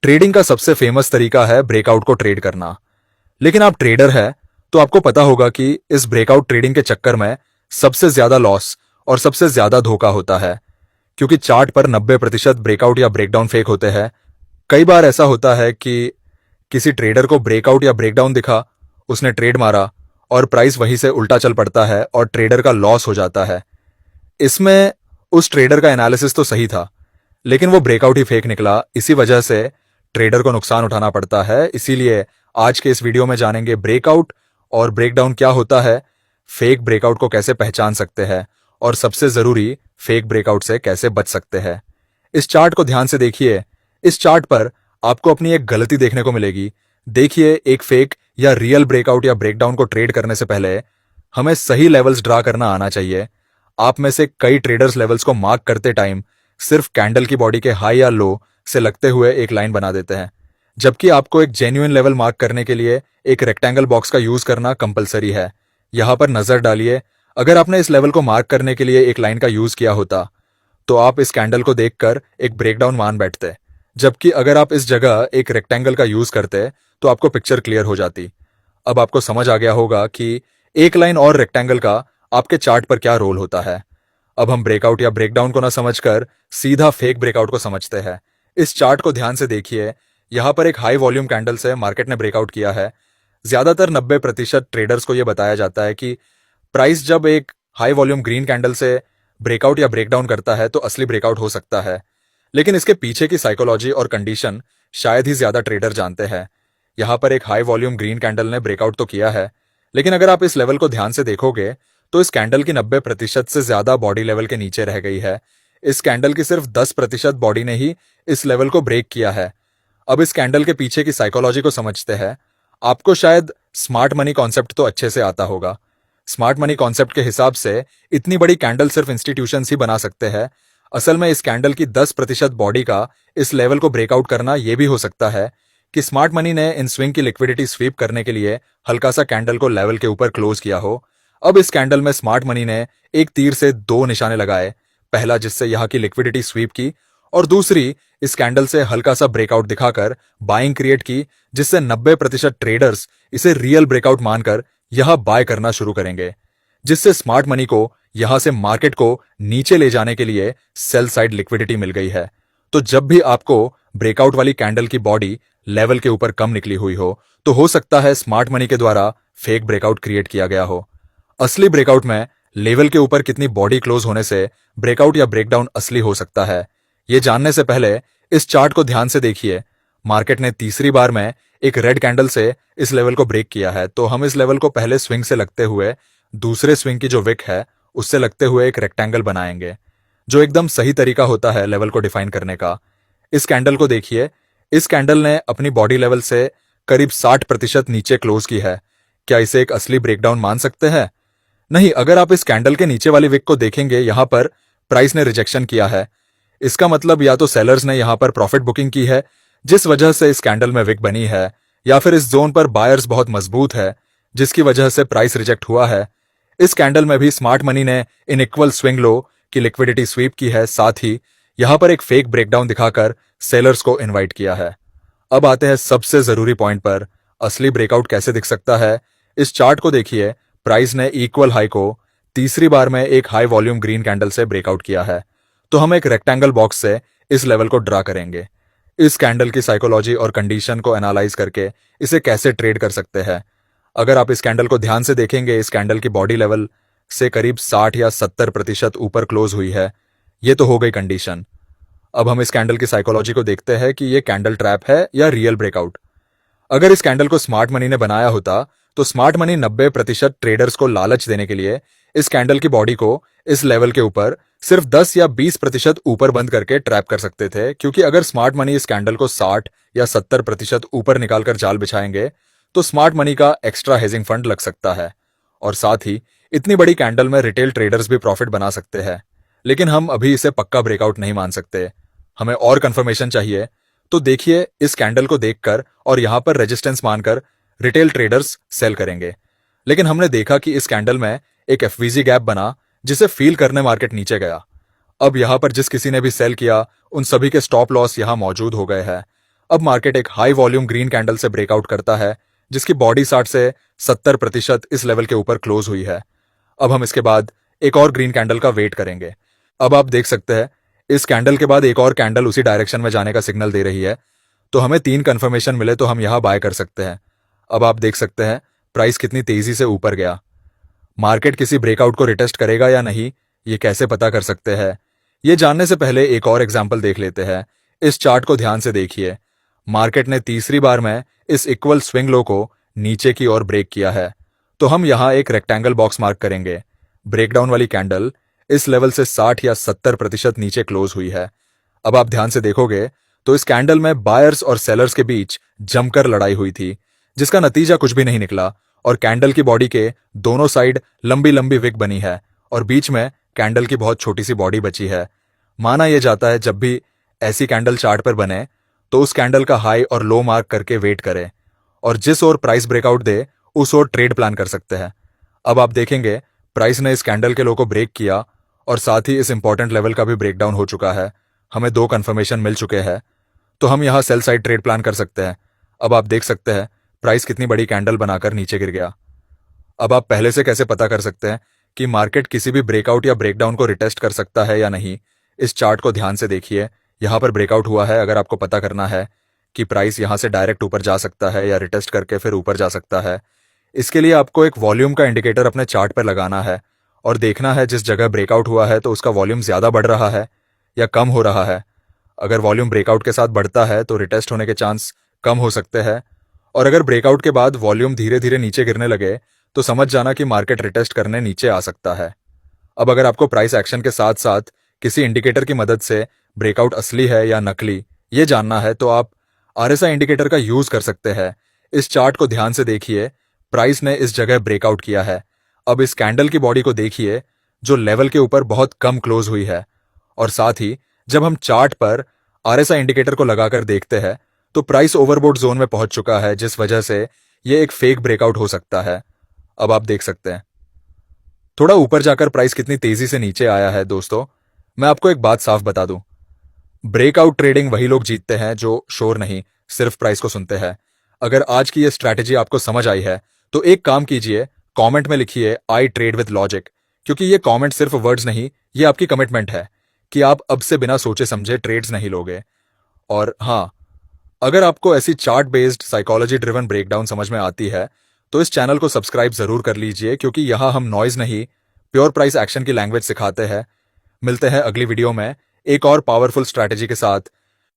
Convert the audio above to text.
Trading का सबसे famous तरीका है ब्रेकआउट को ट्रेड करना। लेकिन आप ट्रेडर है तो आपको पता होगा कि इस ब्रेकआउट ट्रेडिंग के चक्कर में सबसे ज्यादा लॉस और सबसे ज्यादा धोखा होता है, क्योंकि चार्ट पर 90% ब्रेकआउट या ब्रेकडाउन फेक होते हैं। कई बार ऐसा होता है कि किसी ट्रेडर को ब्रेकआउट या ब्रेकडाउन दिखा, उसने ट्रेड मारा और प्राइस वहीं से उल्टा चल पड़ता है और ट्रेडर का लॉस हो जाता है। इसमें उस ट्रेडर का एनालिसिस तो सही था, लेकिन वो ब्रेकआउट ही फेक निकला। इसी वजह से ट्रेडर को नुकसान उठाना पड़ता है। इसीलिए आज के इस वीडियो में जानेंगे ब्रेकआउट और ब्रेकडाउन क्या होता है, फेक ब्रेकआउट को कैसे पहचान सकते हैं और सबसे जरूरी फेक ब्रेकआउट से कैसे बच सकते हैं। इस चार्ट को ध्यान से देखिए। इस चार्ट पर आपको अपनी एक गलती देखने को मिलेगी। देखिए, एक फेक या रियल ब्रेकआउट या ब्रेकडाउन को ट्रेड करने से पहले हमें सही लेवल्स ड्रा करना आना चाहिए। आप में से कई ट्रेडर्स लेवल्स को मार्क करते टाइम सिर्फ कैंडल की बॉडी के हाई या लो से लगते हुए एक लाइन बना देते हैं, जबकि आपको एक जेन्युइन लेवल मार्क करने के लिए एक रेक्टेंगल बॉक्स का यूज करना कंपलसरी है। यहां पर नजर डालिए। अगर आपने इस लेवल को मार्क करने के लिए एक लाइन का यूज किया होता तो आप इस कैंडल को देखकर एक ब्रेकडाउन मान बैठते, जबकि अगर आप इस जगह एक रेक्टेंगल का यूज करते तो आपको पिक्चर क्लियर हो जाती। अब आपको समझ आ गया होगा कि एक लाइन और रेक्टेंगल का आपके चार्ट पर क्या रोल होता है। अब हम ब्रेकआउट या ब्रेकडाउन को ना समझकर सीधा फेक ब्रेकआउट को समझते हैं। इस चार्ट को ध्यान से देखिए। यहां पर एक हाई वॉल्यूम कैंडल से मार्केट ने ब्रेकआउट किया है। ज्यादातर 90% ट्रेडर्स को यह बताया जाता है कि प्राइस जब एक हाई वॉल्यूम ग्रीन कैंडल से ब्रेकआउट या ब्रेकडाउन करता है तो असली ब्रेकआउट हो सकता है। लेकिन इसके पीछे की साइकोलॉजी और कंडीशन शायद ही ज्यादा ट्रेडर जानते हैं। यहां पर एक हाई वॉल्यूम ग्रीन कैंडल ने ब्रेकआउट तो किया है, लेकिन अगर आप इस लेवल को ध्यान से देखोगे तो इस कैंडल की 90% से ज्यादा बॉडी लेवल के नीचे रह गई है। इस कैंडल की सिर्फ 10% बॉडी ने ही इस लेवल को ब्रेक किया है। अब इस कैंडल के पीछे की साइकोलॉजी को समझते हैं। आपको शायद स्मार्ट मनी कॉन्सेप्ट तो अच्छे से आता होगा। स्मार्ट मनी कॉन्सेप्ट के हिसाब से इतनी बड़ी कैंडल सिर्फ इंस्टीट्यूशंस ही बना सकते हैं। असल में इस कैंडल की 10% बॉडी का इस लेवल को ब्रेकआउट करना यह भी हो सकता है कि स्मार्ट मनी ने इन स्विंग की लिक्विडिटी स्वीप करने के लिए हल्का सा कैंडल को लेवल के ऊपर क्लोज किया हो। अब इस कैंडल में स्मार्ट मनी ने एक तीर से दो निशाने लगाए, पहला जिससे यहां की लिक्विडिटी स्वीप की और दूसरी इस कैंडल से हल्का सा ब्रेकआउट दिखाकर बाइंग क्रिएट की, जिससे 90% ट्रेडर्स इसे रियल ब्रेकआउट मानकर यहां बाय करना शुरू करेंगे, जिससे स्मार्ट मनी को यहां से मार्केट को नीचे ले जाने के लिए सेल साइड लिक्विडिटी मिल गई है। तो जब भी आपको ब्रेकआउट वाली कैंडल की बॉडी लेवल के ऊपर कम निकली हुई हो हो सकता है स्मार्ट मनी के द्वारा फेक ब्रेकआउट क्रिएट किया गया हो। असली ब्रेकआउट में लेवल के ऊपर कितनी बॉडी क्लोज होने से ब्रेकआउट या ब्रेकडाउन असली हो सकता है, यह जानने से पहले इस चार्ट को ध्यान से देखिए। मार्केट ने तीसरी बार में एक रेड कैंडल से इस लेवल को ब्रेक किया है, तो हम इस लेवल को पहले स्विंग से लगते हुए दूसरे स्विंग की जो विक है उससे लगते हुए एक रेक्टेंगल बनाएंगे, जो एकदम सही तरीका होता है लेवल को डिफाइन करने का। इस कैंडल को देखिए। इस कैंडल ने अपनी बॉडी लेवल से करीब 60% नीचे क्लोज की है। क्या इसे एक असली ब्रेकडाउन मान सकते हैं? नहीं। अगर आप इस कैंडल के नीचे वाली विक को देखेंगे, यहां पर प्राइस ने रिजेक्शन किया है। इसका मतलब या तो सेलर्स ने यहां पर प्रॉफिट बुकिंग की है जिस वजह से इस कैंडल में विक बनी है, या फिर इस जोन पर बायर्स बहुत मजबूत है जिसकी वजह से प्राइस रिजेक्ट हुआ है। इस कैंडल में भी स्मार्ट मनी ने इनइक्वल स्विंग लो की लिक्विडिटी स्वीप की है, साथ ही यहां पर एक फेक ब्रेकडाउन दिखाकर सेलर्स को इनवाइट किया है। अब आते हैं सबसे जरूरी पॉइंट पर, असली ब्रेकआउट कैसे दिख सकता है। इस चार्ट को देखिए। प्राइस ने इक्वल हाई को तीसरी बार में एक हाई वॉल्यूम ग्रीन कैंडल से ब्रेकआउट किया है, तो हम एक रेक्टेंगल बॉक्स से इस लेवल को ड्रा करेंगे। इस कैंडल की साइकोलॉजी और कंडीशन को एनालाइज करके इसे कैसे ट्रेड कर सकते हैं। अगर आप इस कैंडल को ध्यान से देखेंगे, इस कैंडल की बॉडी लेवल से करीब 60 या 70% ऊपर क्लोज हुई है। ये तो हो गई कंडीशन। अब हम इस कैंडल की साइकोलॉजी को देखते हैं कि ये कैंडल ट्रैप है या रियल ब्रेकआउट। अगर इस कैंडल को स्मार्ट मनी ने बनाया होता तो स्मार्ट मनी 90% ट्रेडर्स को लालच देने के लिए इस कैंडल की बॉडी को इस लेवल के ऊपर सिर्फ 10 या 20% ऊपर बंद करके ट्रैप कर सकते थे, क्योंकि अगर स्मार्ट मनी इस कैंडल को 60 या 70% ऊपर निकालकर जाल बिछाएंगे तो स्मार्ट मनी का एक्स्ट्रा हेजिंग फंड लग सकता है और साथ ही इतनी बड़ी कैंडल में रिटेल ट्रेडर्स भी प्रॉफिट बना सकते हैं। लेकिन हम अभी इसे पक्का ब्रेकआउट नहीं मान सकते, हमें और कंफर्मेशन चाहिए। तो देखिए, इस कैंडल को देखकर और यहां पर रेजिस्टेंस मानकर रिटेल ट्रेडर्स सेल करेंगे, लेकिन हमने देखा कि इस कैंडल में एक एफवीजी गैप बना जिसे फील करने मार्केट नीचे गया। अब यहां पर जिस किसी ने भी सेल किया उन सभी के स्टॉप लॉस यहां मौजूद हो गए हैं। अब मार्केट एक हाई वॉल्यूम ग्रीन कैंडल से ब्रेकआउट करता है, जिसकी बॉडी 60 से 70% इस लेवल के ऊपर क्लोज हुई है। अब हम इसके बाद एक और ग्रीन कैंडल का वेट करेंगे। अब आप देख सकते हैं इस कैंडल के बाद एक और कैंडल उसी डायरेक्शन में जाने का सिग्नल दे रही है, तो हमें 3 कंफर्मेशन मिले तो हम यहां बाय कर सकते हैं। अब आप देख सकते हैं प्राइस कितनी तेजी से ऊपर गया। मार्केट किसी ब्रेकआउट को रिटेस्ट करेगा या नहीं, ये कैसे पता कर सकते हैं? ये जानने से पहले एक और एग्जाम्पल देख लेते हैं। इस चार्ट को ध्यान से देखिए। मार्केट ने तीसरी बार में इस इक्वल स्विंग लो को नीचे की ओर ब्रेक किया है, तो हम यहां एक रेक्टेंगल बॉक्स मार्क करेंगे। ब्रेकडाउन वाली कैंडल इस लेवल से 60 या 70% नीचे क्लोज हुई है। अब आप ध्यान से देखोगे तो इस कैंडल में बायर्स और सेलर्स के बीच जमकर लड़ाई हुई थी, जिसका नतीजा कुछ भी नहीं निकला और कैंडल की बॉडी के दोनों साइड लंबी लंबी विक बनी है और बीच में कैंडल की बहुत छोटी सी बॉडी बची है। माना यह जाता है जब भी ऐसी कैंडल चार्ट पर बने तो उस कैंडल का हाई और लो मार्क करके वेट करें और जिस ओर प्राइस ब्रेकआउट दे उस ओर ट्रेड प्लान कर सकते हैं। अब आप देखेंगे प्राइस ने इस कैंडल के लो को ब्रेक किया और साथ ही इस इंपॉर्टेंट लेवल का भी ब्रेकडाउन हो चुका है। हमें 2 कंफर्मेशन मिल चुके हैं, तो हम यहां सेल साइड ट्रेड प्लान कर सकते हैं। अब आप देख सकते हैं प्राइस कितनी बड़ी कैंडल बनाकर नीचे गिर गया। अब आप पहले से कैसे पता कर सकते हैं कि मार्केट किसी भी ब्रेकआउट या ब्रेकडाउन को रिटेस्ट कर सकता है या नहीं? इस चार्ट को ध्यान से देखिए। यहां पर ब्रेकआउट हुआ है। अगर आपको पता करना है कि प्राइस यहां से डायरेक्ट ऊपर जा सकता है या रिटेस्ट करके फिर ऊपर जा सकता है, इसके लिए आपको एक वॉल्यूम का इंडिकेटर अपने चार्ट पर लगाना है और देखना है जिस जगह ब्रेकआउट हुआ है तो उसका वॉल्यूम ज्यादा बढ़ रहा है या कम हो रहा है। अगर वॉल्यूम ब्रेकआउट के साथ बढ़ता है तो रिटेस्ट होने के चांस कम हो सकते हैं, और अगर ब्रेकआउट के बाद वॉल्यूम धीरे धीरे नीचे गिरने लगे तो समझ जाना कि मार्केट रिटेस्ट करने नीचे आ सकता है। अब अगर आपको प्राइस एक्शन के साथ साथ किसी इंडिकेटर की मदद से ब्रेकआउट असली है या नकली ये जानना है तो आप आरएसआई इंडिकेटर का यूज कर सकते हैं। इस चार्ट को ध्यान से देखिए। प्राइस ने इस जगह ब्रेकआउट किया है। अब इस कैंडल की बॉडी को देखिए जो लेवल के ऊपर बहुत कम क्लोज हुई है, और साथ ही जब हम चार्ट पर आरएसआई इंडिकेटर को लगाकर देखते हैं तो प्राइस ओवरबोट जोन में पहुंच चुका है, जिस वजह से यह एक फेक ब्रेकआउट हो सकता है। अब आप देख सकते हैं थोड़ा ऊपर जाकर प्राइस कितनी तेजी से नीचे आया है। दोस्तों, मैं आपको एक बात साफ बता दूं, ब्रेकआउट ट्रेडिंग वही लोग जीतते हैं जो शोर नहीं सिर्फ प्राइस को सुनते हैं। अगर आज की ये स्ट्रैटेजी आपको समझ आई है तो एक काम कीजिए, कमेंट में लिखिए आई ट्रेड विद लॉजिक, क्योंकि ये कमेंट सिर्फ वर्ड्स नहीं, ये आपकी कमिटमेंट है कि आप अब से बिना सोचे समझे ट्रेड्स नहीं लोगे। और हाँ, अगर आपको ऐसी chart based psychology driven breakdown समझ में आती है तो इस चैनल को सब्सक्राइब जरूर कर लीजिए, क्योंकि यहां हम नॉइज नहीं प्योर प्राइस एक्शन की लैंग्वेज सिखाते हैं। मिलते हैं अगली वीडियो में एक और पावरफुल स्ट्रैटेजी के साथ,